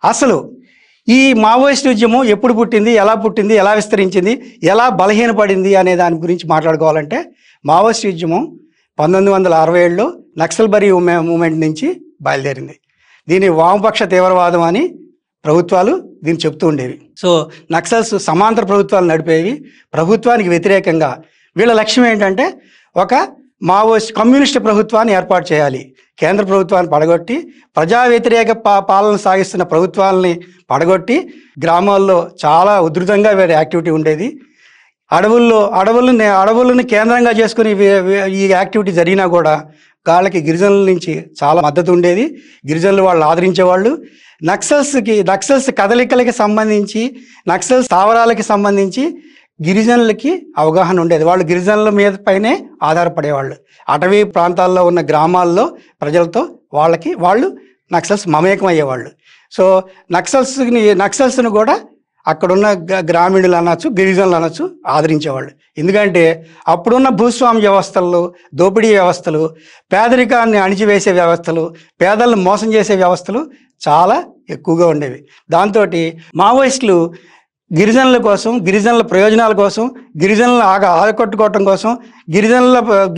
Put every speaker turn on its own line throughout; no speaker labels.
అసలు ఈ మావోయిస్ట్ ఉద్యమం ఎప్పుడు పుట్టింది, ఎలా విస్తరించింది, ఎలా బలహీనపడింది అనే దాని గురించి మాట్లాడుకోవాలంటే మావోయిస్ట్ ఉద్యమం 1967లో నక్సల్బరీ మూమెంట్ నుంచి బయలుదేరింది. దీని వామపక్ష తీవ్రవాదం అని ప్రభుత్వాలు దీన్ని చెప్తూ ఉండేవి. సో నక్సల్స్ సమాంతర ప్రభుత్వాలు నడిపేవి. ప్రభుత్వానికి వ్యతిరేకంగా వీళ్ళ లక్ష్యం ఏంటంటే ఒక మావోయిస్ట్ కమ్యూనిస్ట్ ప్రభుత్వాన్ని ఏర్పాటు చేయాలి. కేంద్ర ప్రభుత్వాన్ని పడగొట్టి ప్రజా వ్యతిరేక పాలన సాగిస్తున్న ప్రభుత్వాలని పడగొట్టి గ్రామాల్లో చాలా ఉధృతంగా వీరి యాక్టివిటీ ఉండేది. అడవులను కేంద్రంగా చేసుకుని ఈ యాక్టివిటీ జరిగినా కూడా వాళ్ళకి గిరిజనుల నుంచి చాలా మద్దతు ఉండేది. గిరిజనులు వాళ్ళు ఆదరించేవాళ్ళు. నక్సల్స్ కదలికలకి సంబంధించి, నక్సల్ స్థావరాలకి సంబంధించి గిరిజనులకి అవగాహన ఉండేది. వాళ్ళు గిరిజనుల మీద పైనే ఆధారపడేవాళ్ళు. అటవీ ప్రాంతాల్లో ఉన్న గ్రామాల్లో ప్రజలతో వాళ్ళు నక్సల్స్ మమేకం అయ్యేవాళ్ళు. సో నక్సల్స్ని కూడా అక్కడున్న గ్రామీణులు అనొచ్చు, గిరిజనులు అనొచ్చు ఆదరించేవాళ్ళు. ఎందుకంటే అప్పుడున్న భూస్వామ్య వ్యవస్థలు, దోపిడీ వ్యవస్థలు, పేదరికాన్ని అణిచివేసే వ్యవస్థలు, పేదలను మోసం చేసే వ్యవస్థలు చాలా ఎక్కువగా ఉండేవి. దాంతో మావోయిస్టులు గిరిజనుల కోసం, గిరిజనుల ప్రయోజనాల కోసం, గిరిజనులను ఆగకొట్టుకోవటం కోసం,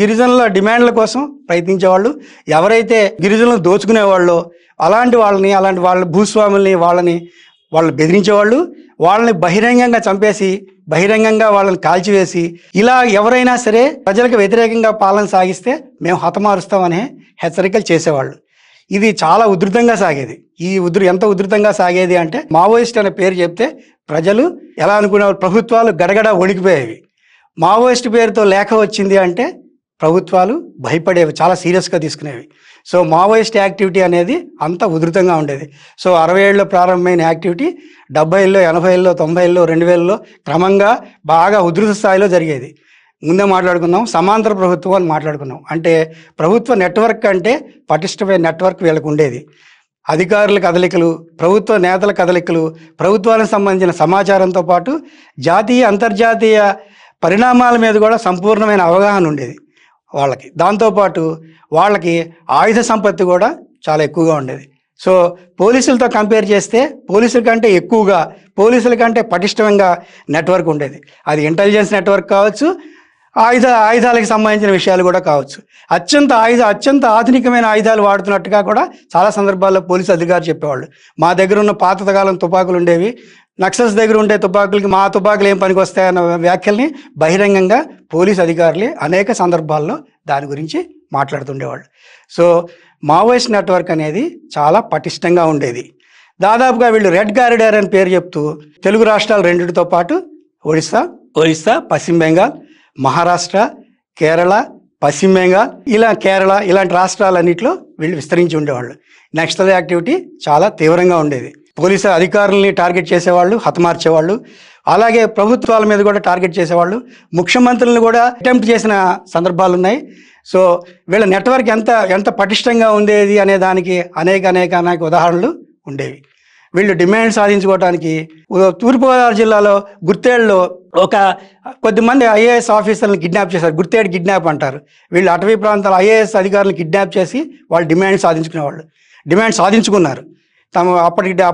గిరిజనుల డిమాండ్ల కోసం ప్రయత్నించేవాళ్ళు. ఎవరైతే గిరిజనులను దోచుకునేవాళ్ళో అలాంటి వాళ్ళ భూస్వాముల్ని వాళ్ళు బెదిరించేవాళ్ళు. వాళ్ళని బహిరంగంగా చంపేసి, బహిరంగంగా వాళ్ళని కాల్చివేసి, ఇలా ఎవరైనా సరే ప్రజలకు వ్యతిరేకంగా పాలన సాగిస్తే మేము హతమారుస్తామనే హెచ్చరికలు చేసేవాళ్ళు. ఇది చాలా ఉధృతంగా సాగేది. ఎంత ఉధృతంగా సాగేది అంటే మావోయిస్ట్ అనే పేరు చెప్తే ప్రజలు ఎలా అనుకునేవాళ్ళు, ప్రభుత్వాలు గడగడ వణికిపోయేవి. మావోయిస్ట్ పేరుతో లేఖ వచ్చింది అంటే ప్రభుత్వాలు భయపడేవి, చాలా సీరియస్గా తీసుకునేవి. సో మావోయిస్ట్ యాక్టివిటీ అనేది అంత ఉధృతంగా ఉండేది. సో 67లో ప్రారంభమైన యాక్టివిటీ 70లో, 80లో, 90లో, 2000లో క్రమంగా బాగా ఉధృత స్థాయిలో జరిగేది. ముందే మాట్లాడుకున్నాం, సమాంతర ప్రభుత్వం అని మాట్లాడుకున్నాం. అంటే ప్రభుత్వ నెట్వర్క్ అంటే పటిష్టమైన నెట్వర్క్ వీళ్ళకు ఉండేది. అధికారుల కదలికలు, ప్రభుత్వ నేతల కదలికలు, ప్రభుత్వానికి సంబంధించిన సమాచారంతో పాటు జాతీయ అంతర్జాతీయ పరిణామాల మీద కూడా సంపూర్ణమైన అవగాహన ఉండేది వాళ్ళకి. దాంతోపాటు వాళ్ళకి ఆయుధ సంపత్తి కూడా చాలా ఎక్కువగా ఉండేది. సో పోలీసులతో కంపేర్ చేస్తే పోలీసుల కంటే పటిష్టంగా నెట్వర్క్ ఉండేది. అది ఇంటెలిజెన్స్ నెట్వర్క్ కావచ్చు, ఆయుధాలకు సంబంధించిన విషయాలు కూడా కావచ్చు. అత్యంత ఆధునికమైన ఆయుధాలు వాడుతున్నట్టుగా కూడా చాలా సందర్భాల్లో పోలీసు అధికారులు చెప్పేవాళ్ళు. మా దగ్గర ఉన్న పాతకాలం తుపాకులు ఉండేవి, నక్సల్స్ దగ్గర ఉండే తుపాకులకి మా తుపాకులు ఏం పనికి వస్తాయన్న వ్యాఖ్యల్ని బహిరంగంగా పోలీసు అధికారులే అనేక సందర్భాల్లో దాని గురించి మాట్లాడుతుండేవాళ్ళు. సో మావోయిస్ట్ నెట్వర్క్ అనేది చాలా పటిష్టంగా ఉండేది. దాదాపుగా వీళ్ళు రెడ్ కారిడార్ అని పేరు చెప్తూ తెలుగు రాష్ట్రాలు రెండింటితో పాటు ఒరిస్సా, పశ్చిమ బెంగాల్, మహారాష్ట్ర, కేరళ, పశ్చిమ బెంగాల్, ఇలాంటి రాష్ట్రాలన్నింటిలో వీళ్ళు విస్తరించి ఉండేవాళ్ళు. నక్సల్ యాక్టివిటీ చాలా తీవ్రంగా ఉండేది. పోలీసు అధికారుల్ని టార్గెట్ చేసేవాళ్ళు, హతమార్చేవాళ్ళు. అలాగే ప్రభుత్వాల మీద కూడా టార్గెట్ చేసేవాళ్ళు. ముఖ్యమంత్రులను కూడా అటెంప్ట్ చేసిన సందర్భాలు ఉన్నాయి. సో వీళ్ళ నెట్వర్క్ ఎంత పటిష్టంగా ఉండేది అనే దానికి అనేక ఉదాహరణలు ఉండేవి. వీళ్ళు డిమాండ్ సాధించుకోవడానికి తూర్పుగోదావరి జిల్లాలో గుర్తేడులో కొద్దిమంది ఐఏఎస్ ఆఫీసర్లను కిడ్నాప్ చేశారు. గుర్తేడు కిడ్నాప్ అంటారు. వీళ్ళు అటవీ ప్రాంతాల ఐఏఎస్ అధికారులను కిడ్నాప్ చేసి వాళ్ళు డిమాండ్ సాధించుకున్నారు.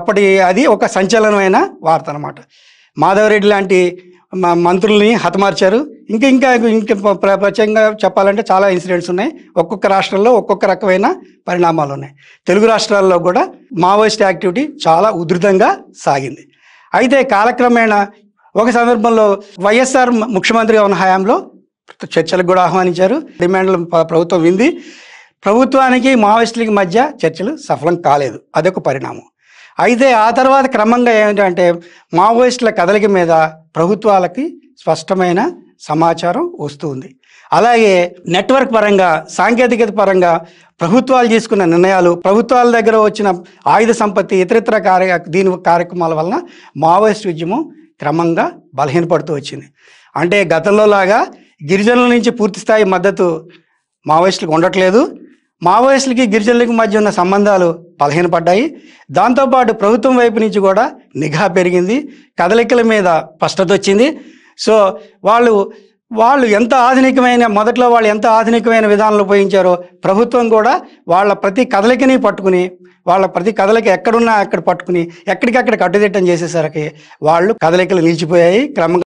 అప్పటి అది ఒక సంచలనమైన వార్త అన్నమాట. మాధవరెడ్డి లాంటి మంత్రుల్ని హతమార్చారు. ఇంకా ప్రత్యేకంగా చెప్పాలంటే చాలా ఇన్సిడెంట్స్ ఉన్నాయి. ఒక్కొక్క రాష్ట్రంలో ఒక్కొక్క రకమైన పరిణామాలు ఉన్నాయి. తెలుగు రాష్ట్రాల్లో కూడా మావోయిస్ట్ యాక్టివిటీ చాలా ఉధృతంగా సాగింది. అయితే కాలక్రమేణా ఒక సందర్భంలో వైఎస్ఆర్ ముఖ్యమంత్రిగా ఉన్న హయాంలో చర్చలకు కూడా ఆహ్వానించారు. డిమాండ్లు ప్రభుత్వం వింది. ప్రభుత్వానికి మావోయిస్టులకి మధ్య చర్చలు సఫలం కాలేదు. అదొక పరిణామం. అయితే ఆ తర్వాత క్రమంగా ఏంటంటే మావోయిస్టుల కదలిక మీద ప్రభుత్వాలకి స్పష్టమైన సమాచారం వస్తుంది. అలాగే నెట్వర్క్ పరంగా, సాంకేతికత పరంగా ప్రభుత్వాలు తీసుకున్న నిర్ణయాలు, ప్రభుత్వాల దగ్గర వచ్చిన ఆయుధ సంపత్తి, ఇతరితర కార్యక్రమాల వలన మావోయిస్ట్ ఉద్యమం క్రమంగా బలహీనపడుతూ వచ్చింది. అంటే గతంలో లాగా గిరిజనుల నుంచి పూర్తిస్థాయి మద్దతు మావోయిస్టులకు ఉండట్లేదు. మావోయిస్టులకి గిరిజనులకి మధ్య ఉన్న సంబంధాలు బలహీనపడ్డాయి. దాంతోపాటు ప్రభుత్వం వైపు నుంచి కూడా నిఘా పెరిగింది, కదలికల మీద స్పష్టత వచ్చింది. సో వాళ్ళు వాళ్ళు ఎంత ఆధునికమైన మొదట్లో వాళ్ళు ఎంత ఆధునికమైన విధానాలు ఉపయోగించారో ప్రభుత్వం కూడా వాళ్ళ ప్రతి కదలికని పట్టుకుని వాళ్ళ ప్రతి కదలిక ఎక్కడున్నా అక్కడ పట్టుకుని ఎక్కడికక్కడ కట్టుదిట్టం చేసేసరికి వాళ్ళు కదలికలు నిలిచిపోయాయి. క్రమంగా